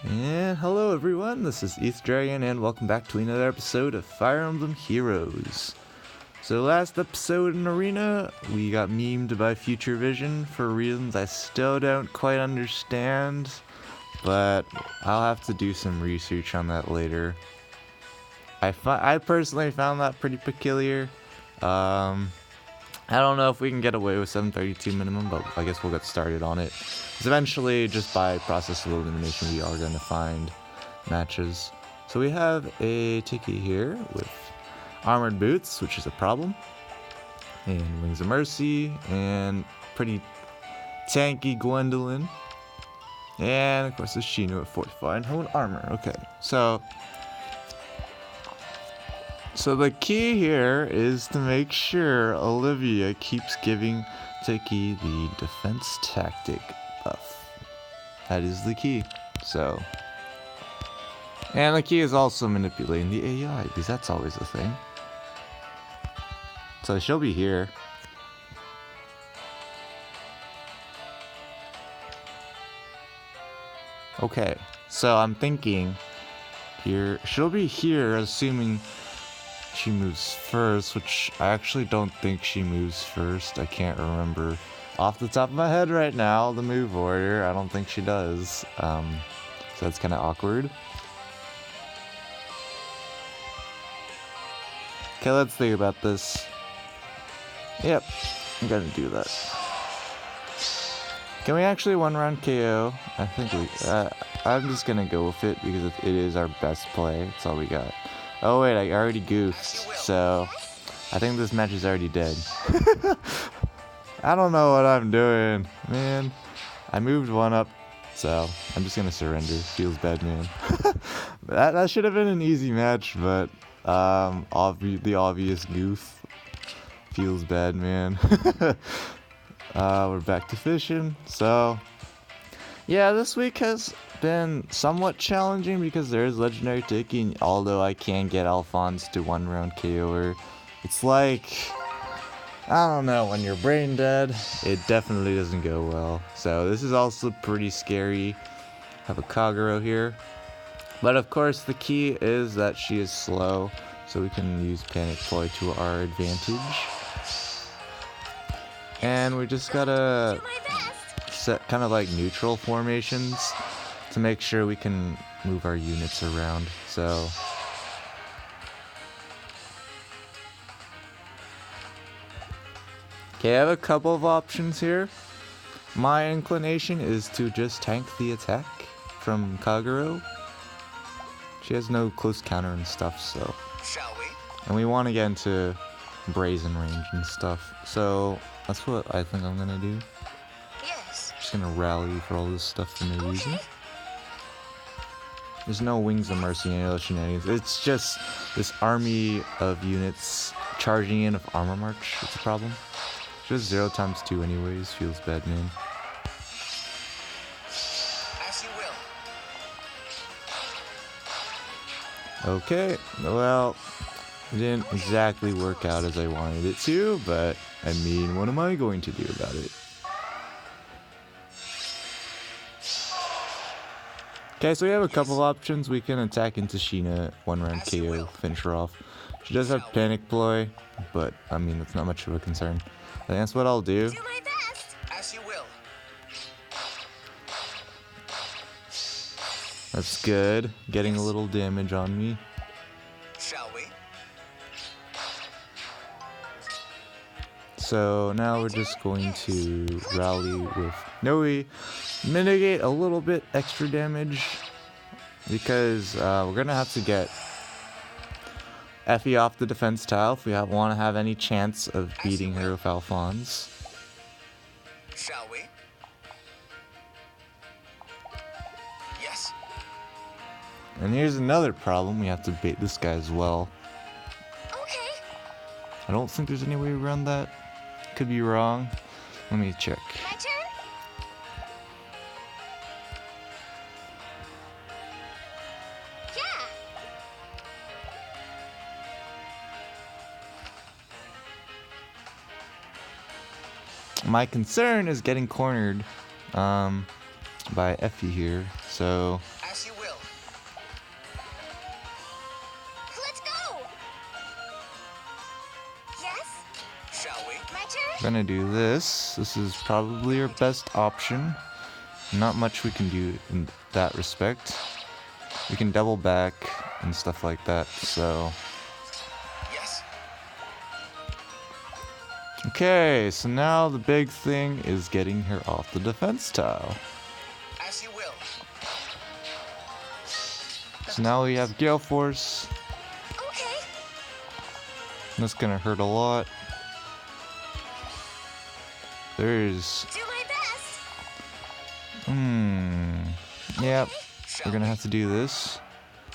And hello everyone, this is East Dragon and welcome back to another episode of Fire Emblem Heroes. So last episode in Arena, we got memed by Future Vision for reasons I still don't quite understand, but I'll have to do some research on that later. I personally found that pretty peculiar. I don't know if we can get away with 732 minimum, but I guess we'll get started on it. Because eventually, just by process of elimination, we are going to find matches. So we have a Tiki here with armored boots, which is a problem, and Wings of Mercy, and pretty tanky Gwendolyn, and of course the Shino with Fortify and Hone Armor. Okay, so the key here is to make sure Olivia keeps giving Tiki the defense tactic buff. That is the key. So, and the key is also manipulating the AI, because that's always a thing. So she'll be here. Okay, so I'm thinking here, she'll be here assuming she moves first, which I actually don't think she moves first. I can't remember off the top of my head right now the move order. I don't think she does. So that's kind of awkward. Okay, let's think about this. Yep, I'm gonna do that. Can we actually one-round KO? I think we... I'm just gonna go with it because it is our best play. That's all we got. Oh wait, I already goofed, so I think this match is already dead. I don't know what I'm doing, man. I moved one up, so I'm just gonna surrender. Feels bad, man. that should have been an easy match, but the obvious goof. Feels bad, man. We're back to fishing, so yeah, this week has been somewhat challenging because there is legendary Tiki, and although I can get Alfonse to one-round KO her, it's like, I don't know, when you're brain dead, it definitely doesn't go well. So this is also pretty scary. Have a Kagero here, but of course the key is that she is slow, so we can use Panic Ploy to our advantage. And we just gotta set kind of like neutral formations to make sure we can move our units around. So okay, I have a couple of options here. My inclination is to just tank the attack from Kagero. She has no close counter and stuff, so. Shall we? And we want to get into brazen range and stuff. So that's what I think I'm gonna do. Yes. Just gonna rally for all this stuff for no reason. There's no Wings of Mercy and other shenanigans. It's just this army of units charging in of Armor March. It's a problem. Just 0 times 2 anyways. Feels bad, man. As you will. Okay, well, it didn't exactly work out as I wanted it to, but I mean, what am I going to do about it? Okay, so we have a couple of options. We can attack into Sheena, one-round KO, finish her off. She does have Panic Ploy, but I mean, that's not much of a concern. I think that's what I'll do. Do my best. As you will. That's good. Getting a little damage on me. Shall we? So now we're just going to rally with Noe, mitigate a little bit extra damage because we're gonna have to get Effie off the defense tile if we want to have any chance of beating her with Alfonse. Shall we? Yes. And here's another problem: we have to bait this guy as well. Okay. I don't think there's any way around that. Could be wrong. Let me check. My turn. Yeah. My concern is getting cornered by Effie here, so As you We're gonna do this. This is probably our best option. Not much we can do in that respect. We can double back and stuff like that, so... Yes. Okay, so now the big thing is getting her off the defense tile. As you will. So now we have Gale Force. Okay. That's gonna hurt a lot. There's... Do my best. Yep, Shall we're gonna have to do this.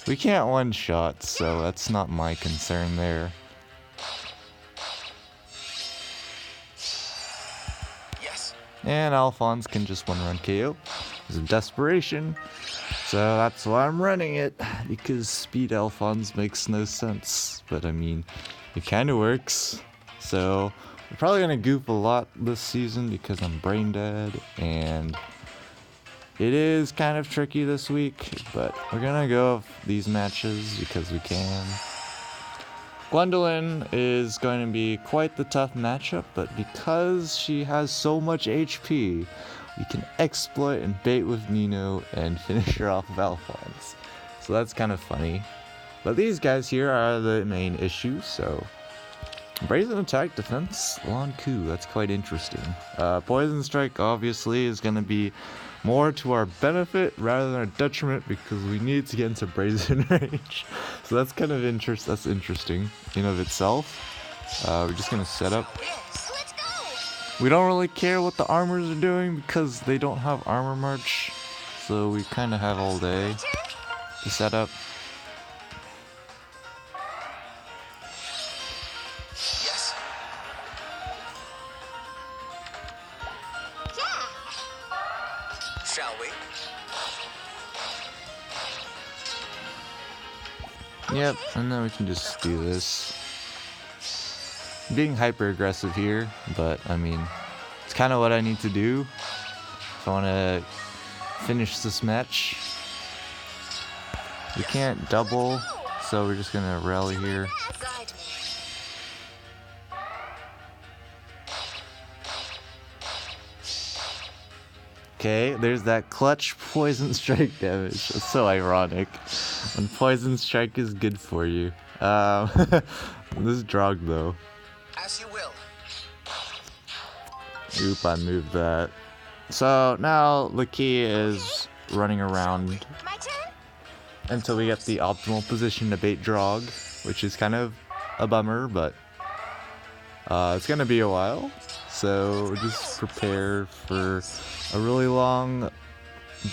We can't one-shot, so that's not my concern there. Yes. And Alfonse can just one-run KO. It's of desperation. So that's why I'm running it, because Speed Alfonse makes no sense. But I mean, it kind of works. So we're probably going to goof a lot this season because I'm brain dead. And it is kind of tricky this week, but we're going to go these matches because we can. Gwendolyn is going to be quite the tough matchup, but because she has so much HP, we can exploit and bait with Nino and finish her off of Alfonse. So that's kind of funny. But these guys here are the main issues, so... Brazen attack, defense, Lawn Coup, that's quite interesting. Poison Strike obviously is going to be more to our benefit rather than our detriment because we need to get into Brazen range. So that's kind of interesting in of itself. We're just going to set up. Let's go. We don't really care what the armors are doing because they don't have armor march. So we kind of have all day to set up. Yes. Yeah. Shall we? Yep, and then we can just do this. Being hyper aggressive here, but I mean, it's kind of what I need to do if I want to finish this match. We can't double, so we're just gonna rally here. Guide me. Okay, there's that clutch poison strike damage. That's so ironic. When poison strike is good for you. This drug though. As you will. Oop, I moved that. So now the key is running around My turn. until we get the optimal position to bait Drog, which is kind of a bummer, but it's gonna be a while. So just prepare for a really long,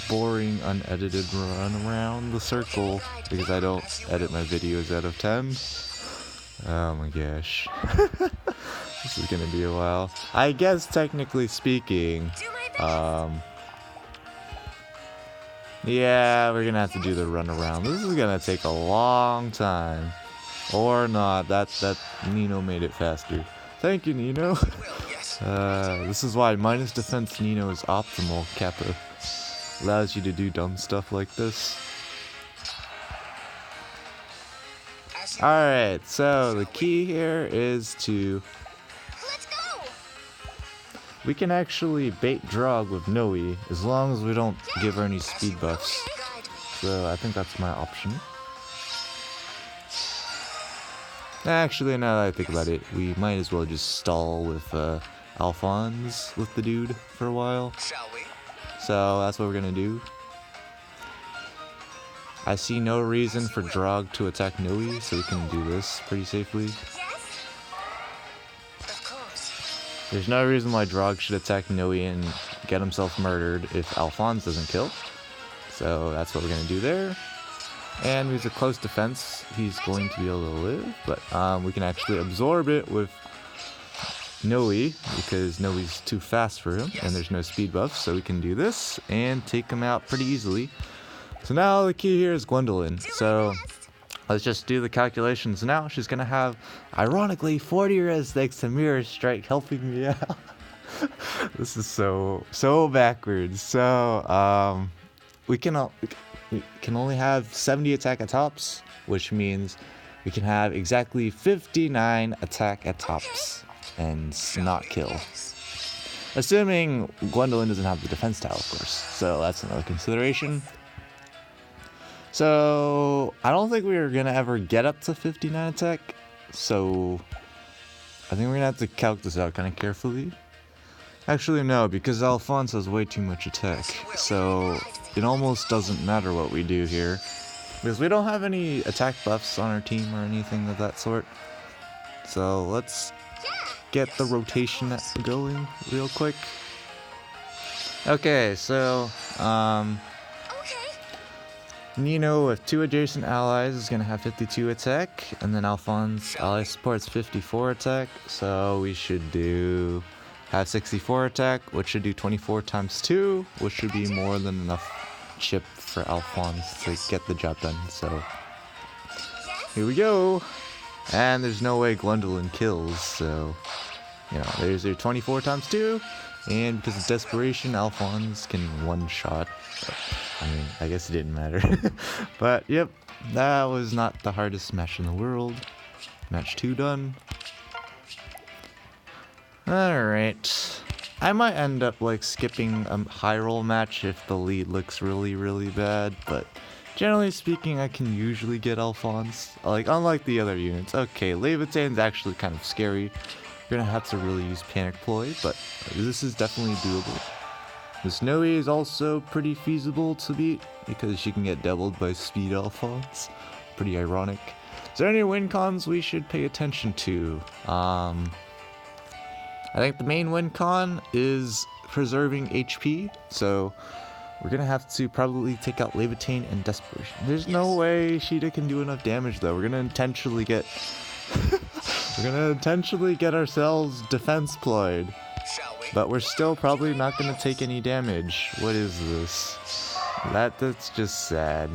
boring, unedited run around the circle because I don't edit my videos out of 10. Oh my gosh. This is gonna be a while. I guess technically speaking, Do my best. yeah, we're gonna have to do the run around. This is gonna take a long time. Or not. That Nino made it faster. Thank you, Nino. Will, yes. This is why minus defense Nino is optimal. Kappa allows you to do dumb stuff like this. As you Alright, so the key here is to... Let's go. We can actually bait Drog with Noe as long as we don't give her any speed buffs. Guide me. So I think that's my option. Actually, now that I think about it, we might as well just stall with Alfonse with the dude for a while. Shall we? So that's what we're gonna do. I see no reason for Drog to attack Noe, so we can do this pretty safely. Yes. Of course. There's no reason why Drog should attack Noe and get himself murdered if Alfonse doesn't kill. So that's what we're gonna do there. And with a close defense, he's going to be able to live, but we can actually absorb it with Noe because Noe's too fast for him and there's no speed buff, so we can do this and take him out pretty easily. So now the key here is Gwendolyn. So let's just do the calculations now. She's gonna have, ironically, 40 res thanks to Mirror Strike helping me out. This is so backwards. So we can only have 70 attack at tops, which means we can have exactly 59 attack at tops. and not kill. Assuming Gwendolyn doesn't have the defense tile, of course. So that's another consideration. So I don't think we are gonna ever get up to 59 attack. So I think we're gonna have to calc this out kind of carefully. Actually, no, because Alfonse has way too much attack. So it almost doesn't matter what we do here. Because we don't have any attack buffs on our team or anything of that sort. So let's get the rotation going real quick. Okay, so Nino with 2 adjacent allies is gonna have 52 attack, and then Alfonse ally supports 54 attack, so we should have 64 attack, which should do 24 times 2, which should be more than enough chip for Alfonse to get the job done. So here we go. And there's no way Gwendolyn kills, so there's your 24 times 2, and because of desperation, Alfonse can one-shot. I mean, I guess it didn't matter. But yep, that was not the hardest match in the world. Match 2 done. Alright. I might end up skipping a high roll match if the lead looks really, really bad, but generally speaking, I can usually get Alfonse. Unlike the other units. Okay, Levitane's actually kind of scary. You're gonna have to really use Panic Ploy, but this is definitely doable. Miss Noe is also pretty feasible to beat, because she can get doubled by Speed Alfonse. Pretty ironic. Is there any win cons we should pay attention to? I think the main win con is preserving HP, so we're gonna have to probably take out Levitane and Desperation. There's no way Sheeta can do enough damage though. We're gonna intentionally get ourselves defense ployed. But we're still probably not gonna take any damage. What is this? That's just sad.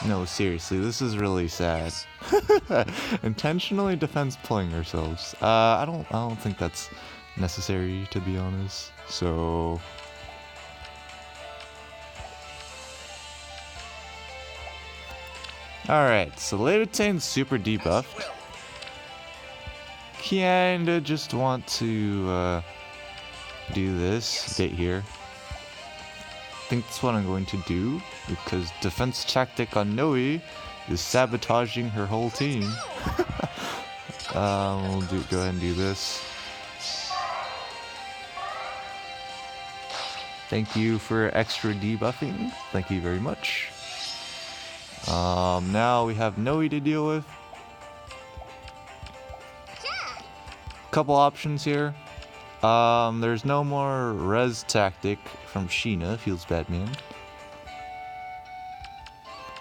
No, seriously, this is really sad. Intentionally defense playing ourselves. I don't think that's necessary, to be honest. So alright, so Levitane's super debuffed. Kinda just want to do this bit here. I think that's what I'm going to do, because defense tactic on Noe is sabotaging her whole team. We'll go ahead and do this. Thank you for extra debuffing. Thank you very much. Now we have Noe to deal with. Couple options here. There's no more res tactic from Sheena, feels bad man.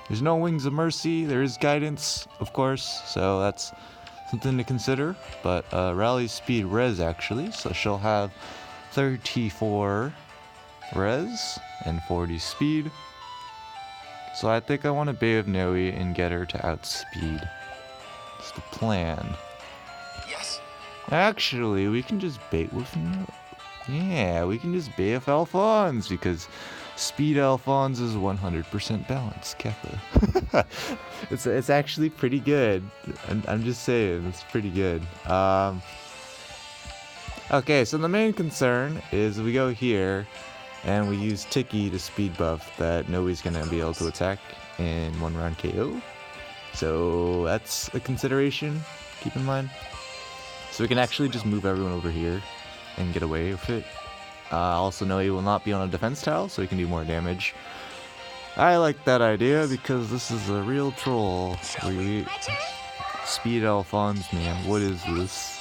There's no Wings of Mercy, there is guidance, of course, so that's something to consider. But rally speed res actually, so she'll have 34 res and 40 speed. So I think I want to Bay of Noe and get her to outspeed. That's the plan. Actually, we can just bait with yeah, we can just bait with Alfonse, because Speed Alfonse is 100% balanced, Kappa. It's actually pretty good. I'm just saying, it's pretty good. Okay, so the main concern is we go here, and we use Tiki to speed buff that Noe's gonna be able to attack in 1 round KO. So that's a consideration, keep in mind. So we can actually just move everyone over here and get away with it. Also, Noe will not be on a defense tile, so he can do more damage. I like that idea because this is a real troll. Speed Alfonse, man, what is this?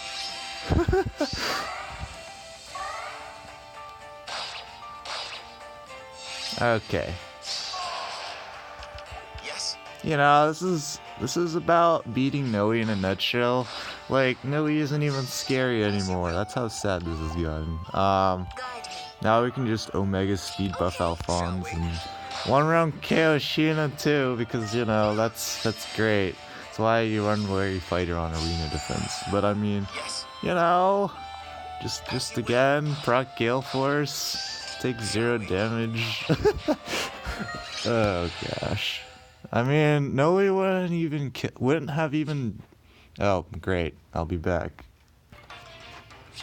Okay. You know, this is about beating Noe in a nutshell. Noe isn't even scary anymore. That's how sad this has gotten. Now we can just Omega speed buff Alfonse and 1 round KO Sheena too, because that's great. That's why you run where you fight her on arena defense. But I mean, just again, proc Gale Force, take 0 damage. Oh gosh. I mean, Noe wouldn't have even Oh, great. I'll be back.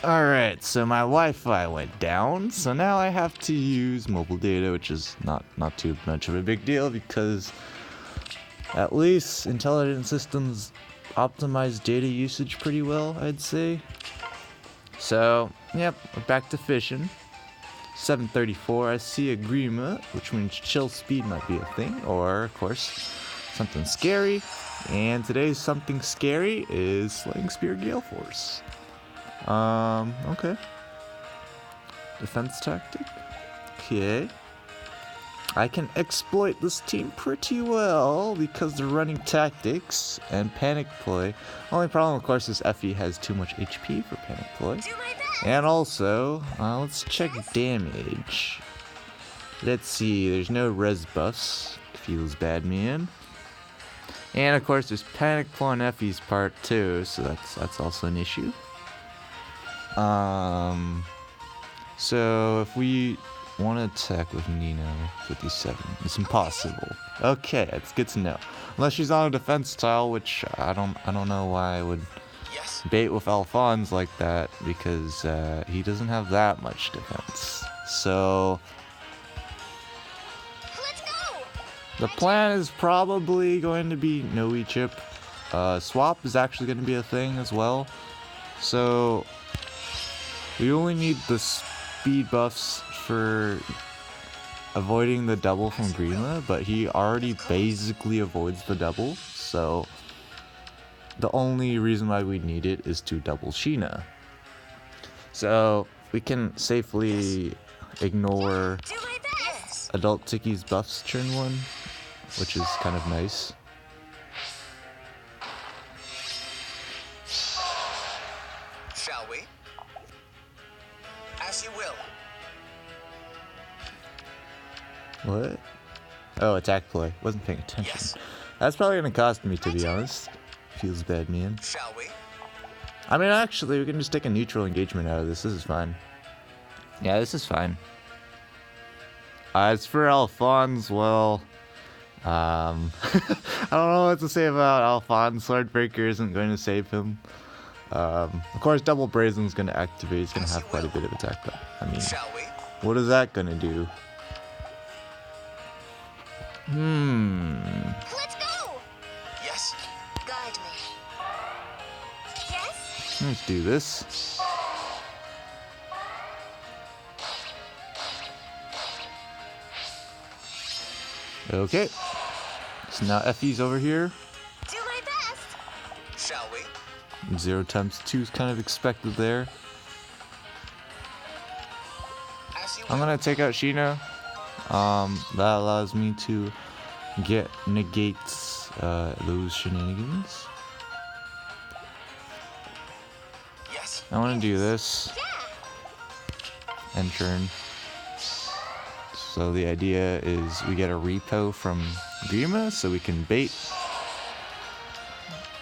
Alright, so my Wi-Fi went down, so now I have to use mobile data, which is not too much of a big deal because at least intelligent systems optimize data usage pretty well, I'd say. So, yep, we're back to fishing. 7:34, I see a Grima, which means chill speed might be a thing, or, of course, something scary. And today's something scary is Slaying Spear Gale Force. Okay. Defense tactic. Okay. I can exploit this team pretty well because they're running tactics and panic play. Only problem, of course, is Effie has too much HP for panic play. And also, let's check damage. Let's see, there's no res buffs. Feels bad, man. And of course, there's panic play on Effie's part too, so that's also an issue. So if we want to attack with Nino 57, it's impossible. Okay, it's good to know. Unless she's on a defense tile, which I don't know why I would bait with Alfonse like that, because he doesn't have that much defense. So Let's go. the plan is probably going to be no chip. Swap is actually going to be a thing as well. So we only need the speed buffs for avoiding the double from Grima, but he already basically avoids the double, so the only reason why we need it is to double Sheena. So we can safely ignore Do my best. Adult Tiki's buffs turn 1, which is kind of nice. Shall we? As you will. What? Oh, attack play. Wasn't paying attention. Yes. That's probably gonna cost me, to be honest. Feels bad, man. Shall we? I mean, actually, we can just take a neutral engagement out of this. This is fine. Yeah, this is fine. As for Alfonse, well, I don't know what to say about Alfonse. Swordbreaker isn't going to save him. Of course, Double Brazen's going to activate. It's going to have quite a bit of attack, but I mean, Shall we? what is that going to do? Let's go. Yes. Guide me. Yes. Let's do this. Okay. So now Effie's over here. Do my best. Shall we? 0 times 2 is kind of expected there. As you I'm will. gonna take out Sheena. That allows me to negates those shenanigans. Yes. I want to do this Yeah. and turn. So the idea is we get a repo from Grima so we can bait.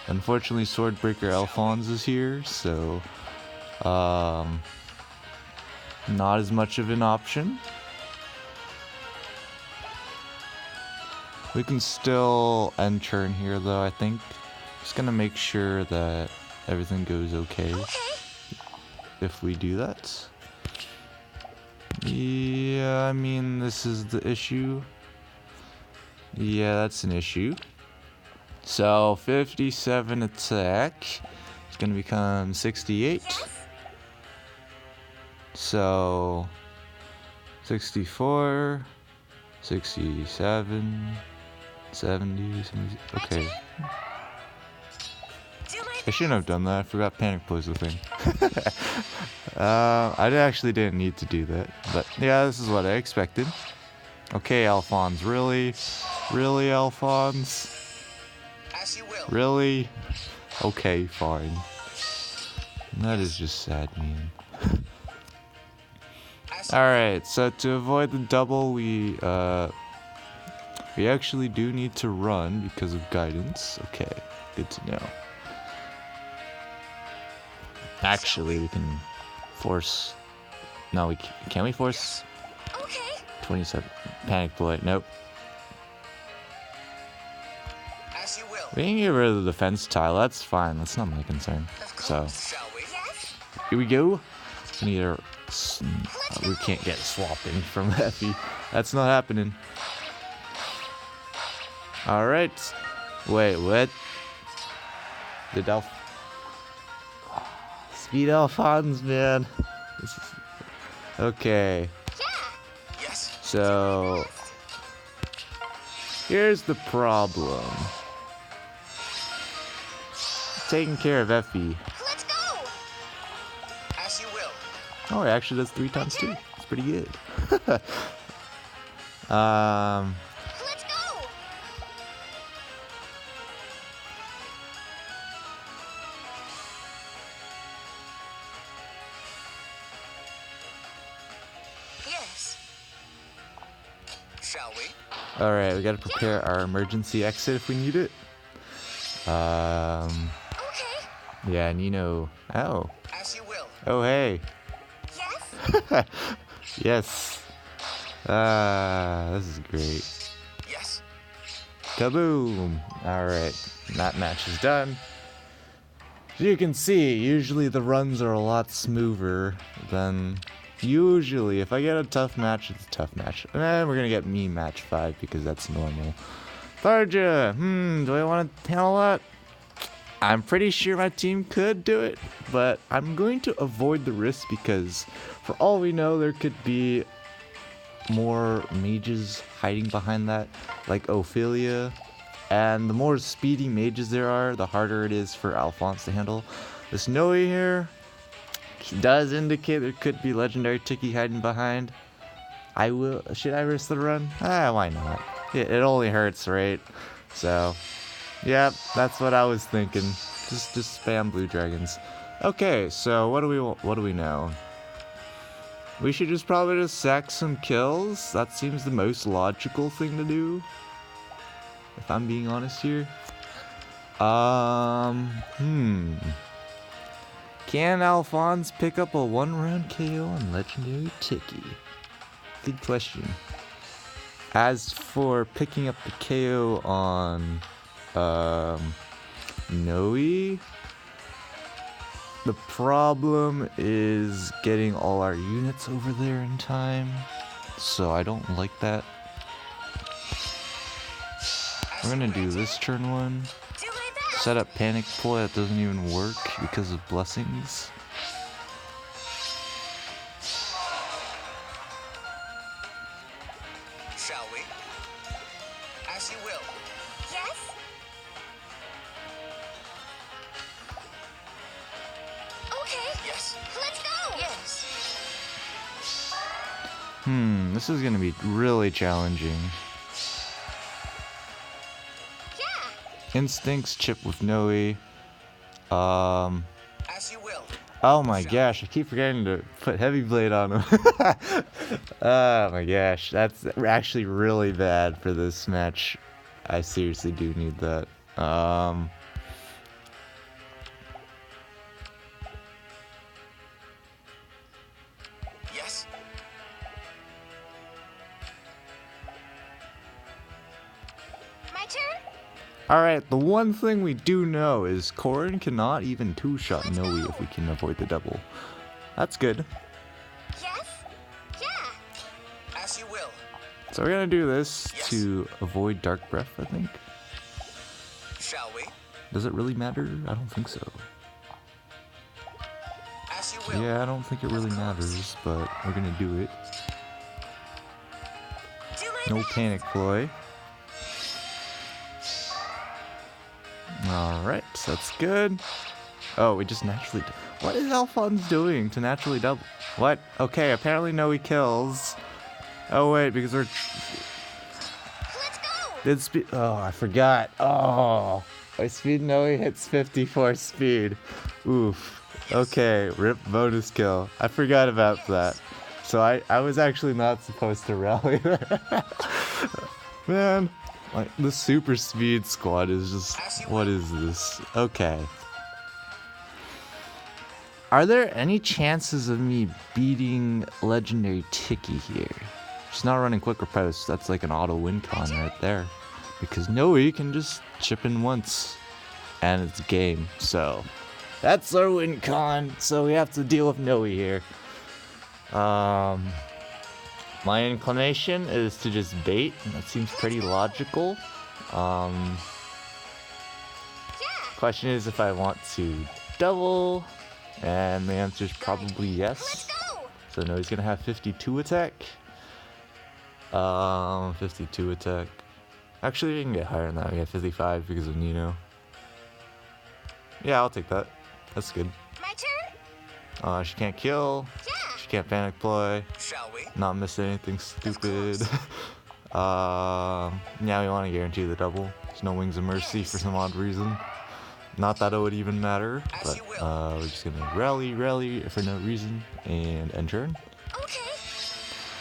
Unfortunately, Swordbreaker Alfonse is here, so not as much of an option. We can still end turn here though, I think. Just gonna make sure that everything goes okay if we do that. Yeah, I mean, this is the issue. Yeah, that's an issue. So 57 attack is gonna become 68. So 64, 67, 70, 70. Okay. Do my I shouldn't have done that. I forgot panic plays the thing. I actually didn't need to do that. But yeah, this is what I expected. Okay, Alfonse. Really? Really, Alfonse? As you will. Really? Okay, fine. That is just sad, man. As Alright, so to avoid the double, we actually do need to run because of guidance. Okay, good to know. Actually, we can force... No, we can we force Okay. 27? Panic bullet, nope. As you will. We can get rid of the defense tile. That's fine. That's not my concern. So, Shall we? Yes. here we go. We need our... we can't get swapping from Effie. That's not happening. Alright. Wait, what? Did Speed Alfonse, man. This is... Okay. Yeah. Yes. So... here's the problem. Taking care of Effie. Let's go. As you will. Oh, it actually does 3 times 2. It's pretty good. Let's go. Yes. Shall we? Alright, we gotta prepare our emergency exit if we need it. Okay. Yeah, and you know... Oh. As you will. Oh, hey. Yes. Yes. This is great. Yes. Kaboom! Alright, that match is done. As you can see, usually the runs are a lot smoother than... Usually, if I get a tough match, it's a tough match. And we're gonna get me match 5 because that's normal. Tharja! Do I want to handle that? I'm pretty sure my team could do it, but I'm going to avoid the risk because for all we know, there could be more mages hiding behind that, like Ophelia. And the more speedy mages there are, the harder it is for Alfonse to handle. The Snowy here does indicate there could be legendary Tiki hiding behind. Should I risk the run? Why not? It only hurts, right? So, yeah, that's what I was thinking. Just spam blue dragons. Okay, so what do we know? We should probably just sack some kills. That seems the most logical thing to do, if I'm being honest here. Can Alphonse pick up a 1-round KO on Legendary Tiki? Good question. As for picking up the KO on Noe, the problem is getting all our units over there in time, so I don't like that. We're gonna do this turn 1. Do my best. Set up panic ploy that doesn't even work because of blessings. Shall we? As you will. Yes. Okay. Yes. Let's go. Yes. This is gonna be really challenging. Yeah. Instincts chip with Noe. As you will. Oh my gosh, I keep forgetting to put Heavy Blade on him. Oh my gosh, that's actually really bad for this match. I seriously do need that. Yes. My turn. Alright, the one thing we do know is Corrin cannot even 2-shot Noe if we can avoid the double. That's good. Yes. Yeah. As you will. So we're gonna do this Yes. to avoid Dark Breath, I think. Shall we? Does it really matter? I don't think so. As you will. Yeah, I don't think it really matters, but we're gonna do it. Do my No best. panic ploy. Alright, so that's good. Oh, we just naturally... What is Alphonse doing to naturally double? What? Okay, apparently Noe kills. Oh wait, because we're... Let's go. Did speed... Oh, I forgot. Oh, my speed Noe hits 54 speed. Oof. Okay, rip bonus kill. I forgot about that. So I was actually not supposed to rally there. Man, like the super speed squad is just... What is this? Okay. Are there any chances of me beating Legendary Tiki here? She's not running quick riposte. That's like an auto win con right there. because Noe can just chip in once, and it's game. So that's our win con. So we have to deal with Noe here. My inclination is to just bait. That seems pretty logical. Question is if I want to double, and the answer is probably yes. So no, he's gonna have 52 attack. 52 attack. Actually, we can get higher than that. We have 55 because of Nino. Yeah, I'll take that. That's good. My turn? She can't kill. Yeah. She can't panic play. Shall we? Not miss anything stupid. Now we want to guarantee the double. There's no Wings of Mercy for some odd reason. Not that it would even matter, but we're just gonna rally for no reason and end turn. Okay.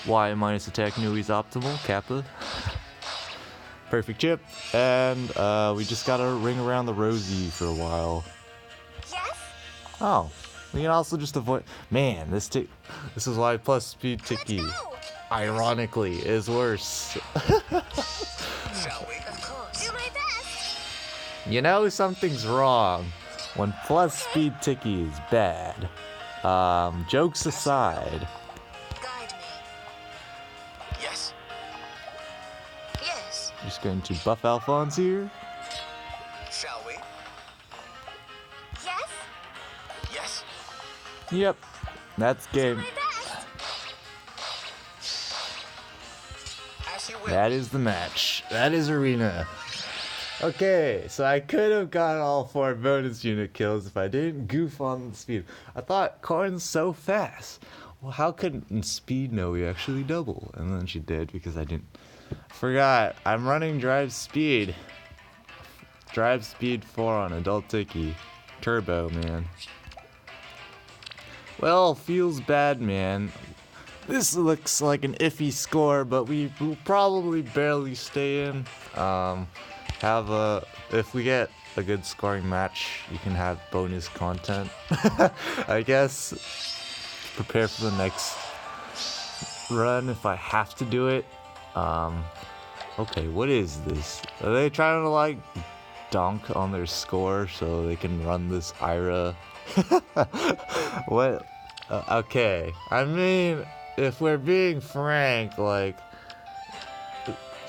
Y minus attack Nui's optimal, Kappa. Perfect chip, and we just gotta ring around the rosy for a while. Yes? Oh, we can also just avoid. Man, this is why plus speed ticky, ironically, is worse. Shall we? Of course. Do my best. You know something's wrong when plus speed ticky is bad. Jokes aside. Guide me. Yes. Yes. Just going to buff Alfonse here. Shall we? Yes? Yes. Yep, that's game. My best. As you will. That is the match. That is arena. Okay, so I could have gotten all 4 bonus unit kills if I didn't goof on the speed. I thought Corn's so fast. Well, how could in speed Noe actually double? And then she did because I didn't. Forgot. I'm running drive speed. Drive speed 4 on adult Tiki. Turbo, man. Well, feels bad, man. This looks like an iffy score, but we will probably barely stay in. If we get a good scoring match, you can have bonus content. I guess prepare for the next run if I have to do it. Okay, what is this? Are they trying to like donk on their score so they can run this Ira? What? Okay, I mean, if we're being frank, like,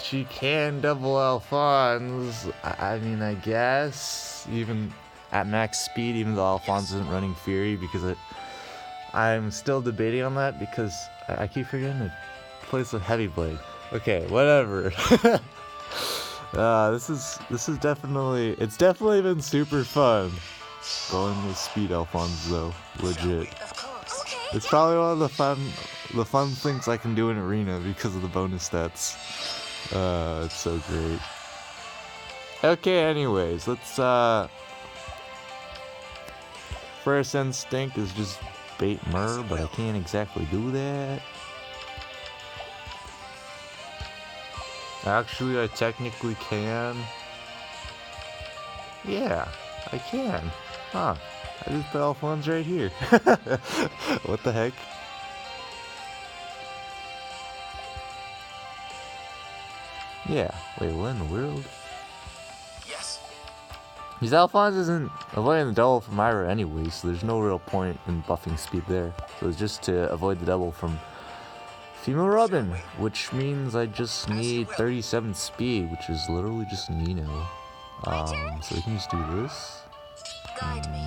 she can double Alphonse. I mean, I guess, even at max speed, even though Alphonse isn't running Fury, because I'm still debating on that, because I keep forgetting to place a heavy blade. Okay, whatever. This is definitely, it's definitely been super fun going with speed Alphonse though, legit. Of course. Okay. It's probably one of the fun things I can do in arena because of the bonus stats. It's so great. Okay, anyways, let's first instinct is just bait Mur, but I can't exactly do that. Actually, I technically can. Yeah, I can. Huh. I just put Alphonse right here. What the heck? Yeah. Wait, what in the world? Yes. Because Alphonse isn't avoiding the double from Ira anyway, so there's no real point in buffing speed there. So it's just to avoid the double from Female Robin, which means I just need 37 speed, which is literally just Nino. So we can just do this. Guide me.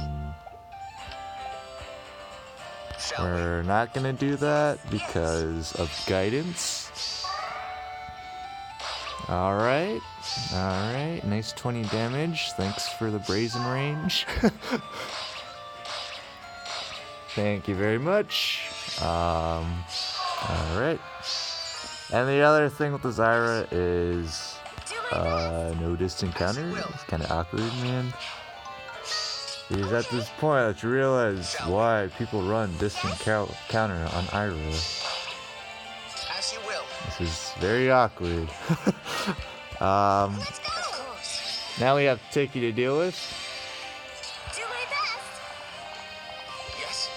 Shall we? We're not gonna do that because of guidance. Alright, nice 20 damage. Thanks for the brazen range. Thank you very much. Alright. And the other thing with the Zyra is no distant counter. It's kind of awkward, man. Because at this point, let's realize why people run distant counter on Ira. As you will. This is very awkward. Of course. Now we have Tiki to deal with. Do my best. Yes.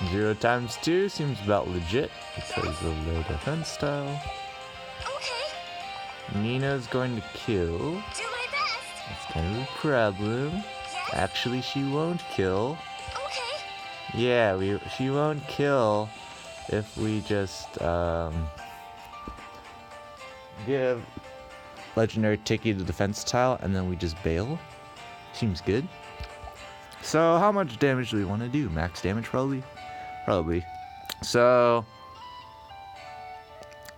0 times 2 seems about legit because of the defense style. Okay. Nina's going to kill. Do my best. That's kind of a problem. Yes. Actually, she won't kill. Okay. Yeah, she won't kill if we just give Legendary Tiki the defense tile and then we just bail. Seems good. So how much damage do we want to do? Max damage probably? Probably. So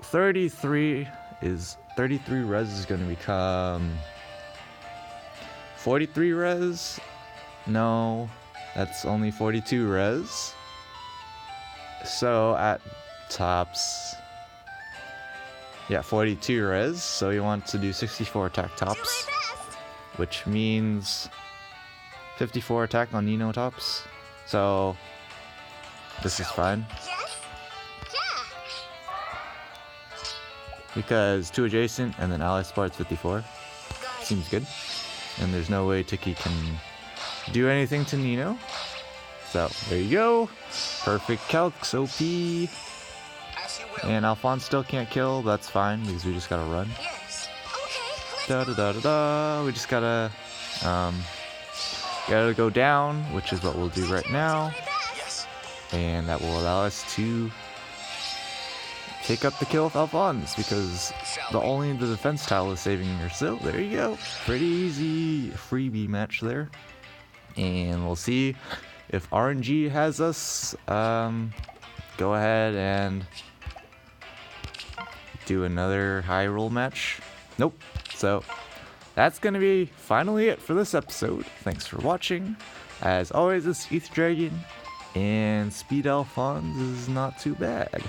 33 res is going to become 43 res? No, that's only 42 res. So at tops, yeah, 42 res. So you want to do 64 attack Do my tops, best. which means 54 attack on Nino tops. So this is fine Yes. Yeah. because 2 adjacent and then ally support's 54. Guide Seems good. And there's no way Tiki can do anything to Nino. So there you go. Perfect calcs, OP. As you will. And Alfonse still can't kill, but that's fine because we just gotta run. Yes. Okay. Da da da da da. We just gotta go down, which is what we'll do right now. Do my best. Yes. And that will allow us to take up the kill with Alfonse because only the defense tile is saving her. So there you go. Pretty easy freebie match there. And we'll see if RNG has us go ahead and do another high roll match. Nope. So that's gonna be finally it for this episode. Thanks for watching. As always, it's ETH Dragon, and Speed Alphonse is not too bad.